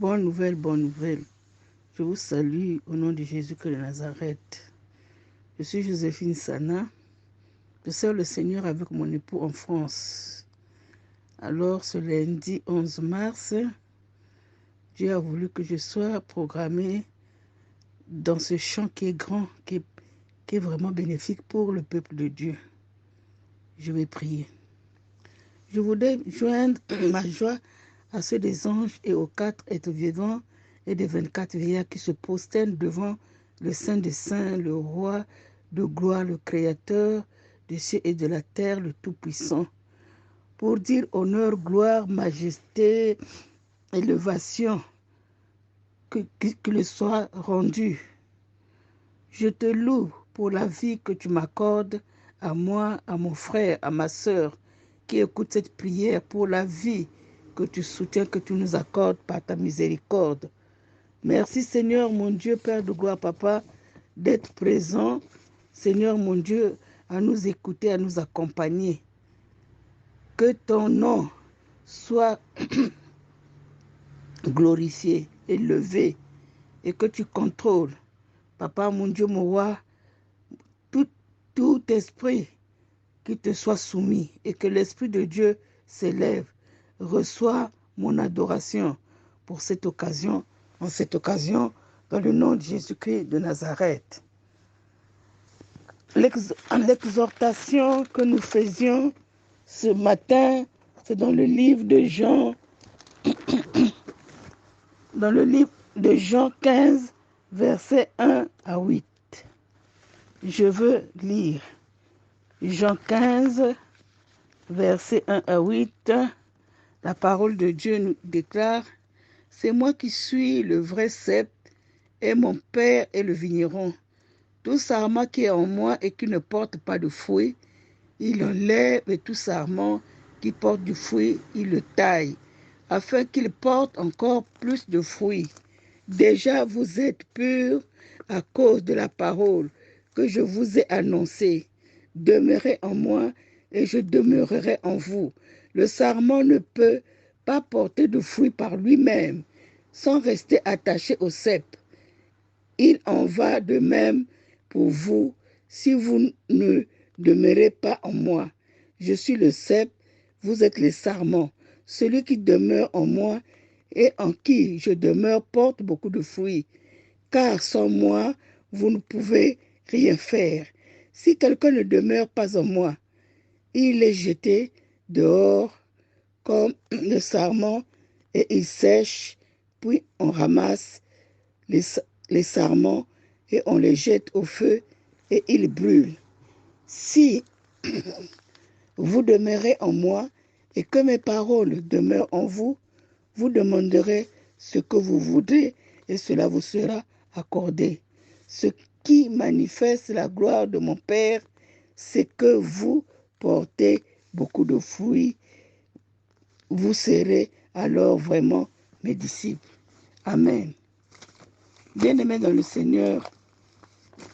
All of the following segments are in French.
Bonne nouvelle, bonne nouvelle. Je vous salue au nom de Jésus-Christ de Nazareth. Je suis Joséphine Sana. Je sers le Seigneur avec mon époux en France. Alors, ce lundi 11 mars, Dieu a voulu que je sois programmée dans ce chant qui est grand, qui est vraiment bénéfique pour le peuple de Dieu. Je vais prier. Je voudrais joindre ma joie à ceux des anges et aux 4 êtres vivants et des 24 vieillards qui se prosternent devant le Saint des Saints, le Roi de gloire, le Créateur des cieux et de la terre, le Tout-Puissant, pour dire honneur, gloire, majesté, élévation, que le soit rendu. Je te loue pour la vie que tu m'accordes à moi, à mon frère, à ma sœur, qui écoute cette prière, pour la vie que tu soutiens, que tu nous accordes par ta miséricorde. Merci Seigneur mon Dieu, Père de gloire, Papa, d'être présent. Seigneur mon Dieu, à nous écouter, à nous accompagner. Que ton nom soit glorifié, élevé, et que tu contrôles, Papa mon Dieu, mon roi, tout esprit qui te soit soumis, et que l'Esprit de Dieu s'élève. Reçois mon adoration pour cette occasion, en cette occasion, dans le nom de Jésus-Christ de Nazareth. L'exhortation que nous faisions ce matin, c'est dans le livre de Jean, dans le livre de Jean 15, versets 1 à 8. Je veux lire Jean 15, versets 1 à 8. La parole de Dieu nous déclare: c'est moi qui suis le vrai cep, et mon Père est le vigneron. Tout sarment qui est en moi et qui ne porte pas de fruit, il enlève, et tout sarment qui porte du fruit, il le taille, afin qu'il porte encore plus de fruits. Déjà vous êtes purs à cause de la parole que je vous ai annoncée. Demeurez en moi et je demeurerai en vous. Le sarment ne peut pas porter de fruits par lui-même sans rester attaché au cep. Il en va de même pour vous si vous ne demeurez pas en moi. Je suis le cep, vous êtes les sarments. Celui qui demeure en moi et en qui je demeure porte beaucoup de fruits, car sans moi, vous ne pouvez rien faire. Si quelqu'un ne demeure pas en moi, il est jeté dehors comme le sarment et il sèche, puis on ramasse les sarments et on les jette au feu et ils brûlent. Si vous demeurez en moi et que mes paroles demeurent en vous, vous demanderez ce que vous voudrez et cela vous sera accordé. Ce qui manifeste la gloire de mon Père, c'est que vous portez beaucoup de fruits. Vous serez alors vraiment mes disciples. Amen. Bien-aimés dans le Seigneur,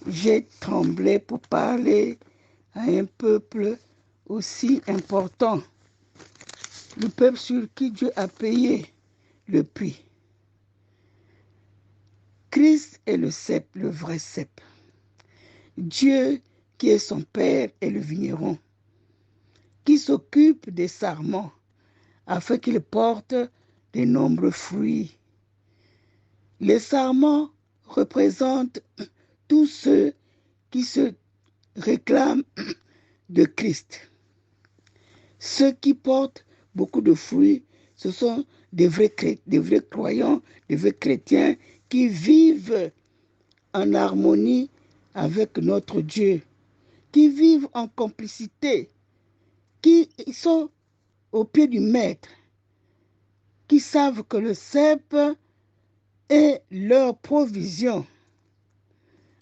j'ai tremblé pour parler à un peuple aussi important, le peuple sur qui Dieu a payé le prix. Christ est le cep, le vrai cep. Dieu qui est son Père est le vigneron, qui s'occupe des sarments afin qu'ils portent de nombreux fruits. Les sarments représentent tous ceux qui se réclament de Christ. Ceux qui portent beaucoup de fruits, ce sont des vrais croyants, des vrais chrétiens qui vivent en harmonie avec notre Dieu, qui vivent en complicité, qui sont au pied du Maître, qui savent que le cep est leur provision.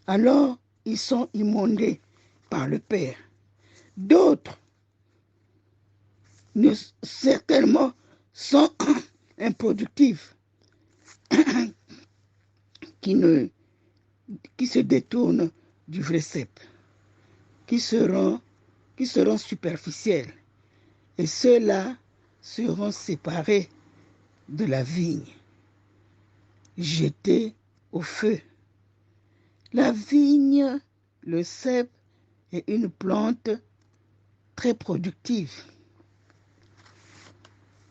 Alors, ils sont immondés par le Père. D'autres, certainement, sont improductifs, qui se détournent du vrai cep, qui seront superficiels. Et ceux-là seront séparés de la vigne. jetés au feu. La vigne, le cep, est une plante très productive.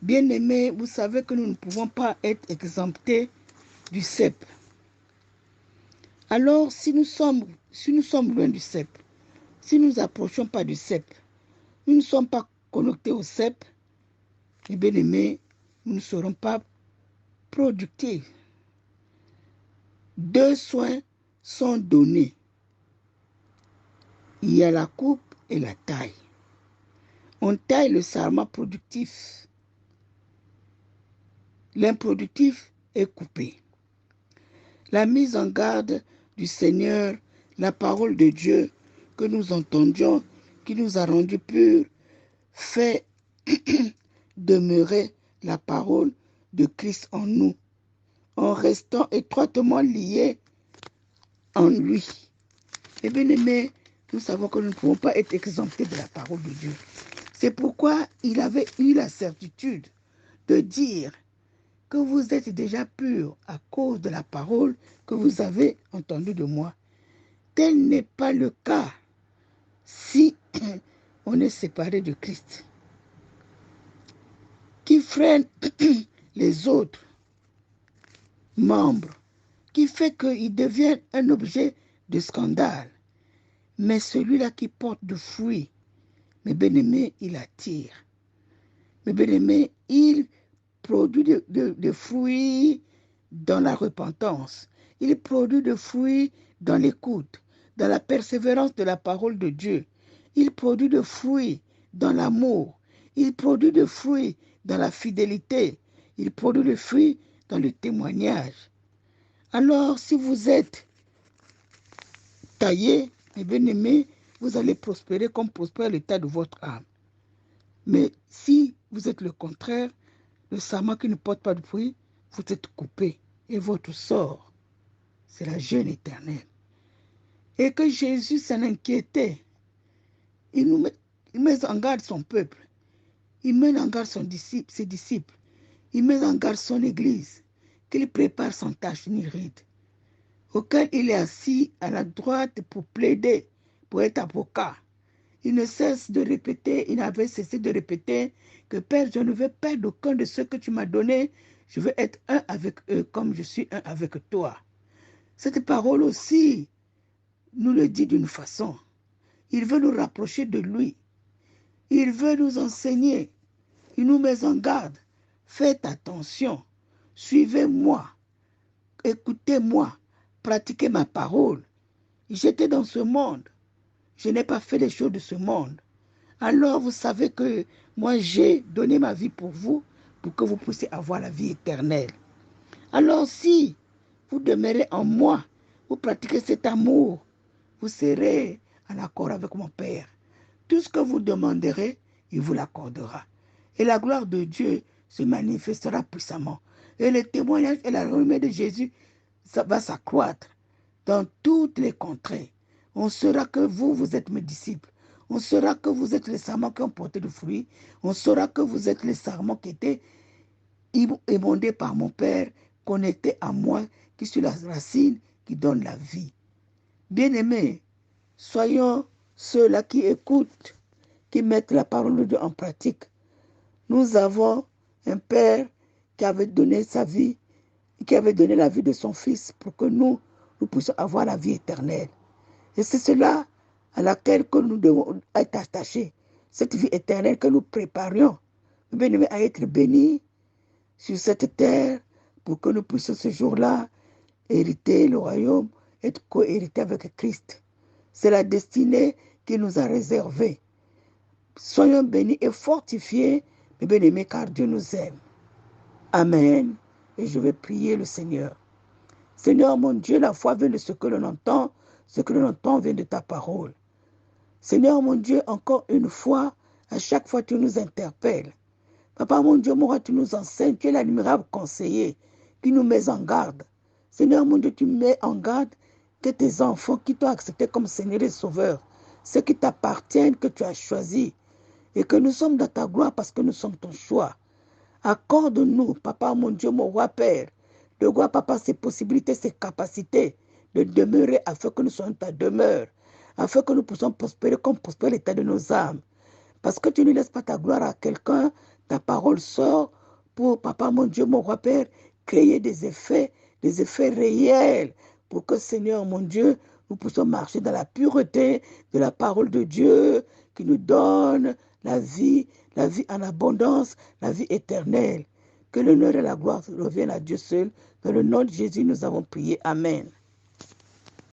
Bien-aimés, vous savez que nous ne pouvons pas être exemptés du cep. Alors, si nous sommes loin du cep, si nous n'approchons pas du cep, nous ne sommes pas connectés au cep, et bien-aimés, nous ne serons pas productifs. Deux soins sont donnés. Il y a la coupe et la taille. On taille le sarment productif. L'improductif est coupé. La mise en garde du Seigneur, la parole de Dieu que nous entendions, qui nous a rendus purs, fait demeurer la parole de Christ en nous, en restant étroitement liés en lui. Et bien aimés, nous savons que nous ne pouvons pas être exemptés de la parole de Dieu. C'est pourquoi il avait eu la certitude de dire que vous êtes déjà purs à cause de la parole que vous avez entendue de moi. Tel n'est pas le cas si on est séparé de Christ, qui freine les autres membres, qui fait qu'ils deviennent un objet de scandale. Mais celui-là qui porte du fruit, mes bien-aimés, il attire. Mes bien-aimés, il produit des fruits dans la repentance. Il produit des fruits dans l'écoute, dans la persévérance de la parole de Dieu. Il produit des fruits dans l'amour. Il produit des fruits dans la fidélité. Il produit des fruits dans le témoignage. Alors, si vous êtes taillé, mes bien-aimés, vous allez prospérer comme prospère l'état de votre âme. Mais si vous êtes le contraire, le sarment qui ne porte pas de fruit, vous êtes coupé. Et votre sort, c'est la jeûne éternelle. Et que Jésus s'en inquiétait. Il met en garde son peuple. Il met en garde ses disciples. Il met en garde son église. Qu'il prépare son tache ni ride. Auquel il est assis à la droite pour plaider, pour être avocat. Il ne cesse de répéter, il n'avait cessé de répéter que Père, je ne veux perdre aucun de ceux que tu m'as donnés. Je veux être un avec eux comme je suis un avec toi. Cette parole aussi nous le dit d'une façon. Il veut nous rapprocher de lui. Il veut nous enseigner. Il nous met en garde. Faites attention. Suivez-moi. Écoutez-moi. Pratiquez ma parole. J'étais dans ce monde. Je n'ai pas fait les choses de ce monde. Alors vous savez que moi j'ai donné ma vie pour vous, pour que vous puissiez avoir la vie éternelle. Alors si vous demeurez en moi, vous pratiquez cet amour, vous serez en accord avec mon Père. Tout ce que vous demanderez, il vous l'accordera. Et la gloire de Dieu se manifestera puissamment. Et le témoignage et la renommée de Jésus, ça va s'accroître dans toutes les contrées. On saura que vous êtes mes disciples. On saura que vous êtes les sarments qui ont porté du fruit. On saura que vous êtes les sarments qui étaient émondés par mon Père, connectés à moi, qui suis la racine qui donne la vie. Bien-aimés, soyons ceux-là qui écoutent, qui mettent la parole de Dieu en pratique. Nous avons un Père qui avait donné sa vie, qui avait donné la vie de son Fils pour que nous puissions avoir la vie éternelle. Et c'est cela à laquelle que nous devons être attachés. Cette vie éternelle que nous préparions, bien-aimés, à être bénis sur cette terre pour que nous puissions ce jour-là hériter le royaume, être co-hérité avec Christ. C'est la destinée qu'il nous a réservée. Soyons bénis et fortifiés, mes bien-aimés, car Dieu nous aime. Amen. Et je vais prier le Seigneur. Seigneur mon Dieu, la foi vient de ce que l'on entend. Ce que l'on entend vient de ta parole. Seigneur mon Dieu, encore une fois, à chaque fois tu nous interpelles. Papa mon Dieu, mon roi, tu nous enseignes, tu es l'admirable conseiller qui nous met en garde. Seigneur mon Dieu, tu mets en garde que tes enfants qui t'ont accepté comme Seigneur et Sauveur, ceux qui t'appartiennent, que tu as choisis, et que nous sommes dans ta gloire parce que nous sommes ton choix. Accorde-nous, Papa mon Dieu, mon roi Père, de gloire, papa, ses possibilités, ses capacités de demeurer afin que nous soyons ta demeure, afin que nous puissions prospérer comme prospère l'état de nos âmes. Parce que tu ne laisses pas ta gloire à quelqu'un, ta parole sort pour, papa, mon Dieu, mon roi Père, créer des effets réels pour que, Seigneur, mon Dieu, nous puissions marcher dans la pureté de la parole de Dieu qui nous donne la vie en abondance, la vie éternelle. Que l'honneur et la gloire reviennent à Dieu seul. Dans le nom de Jésus, nous avons prié. Amen.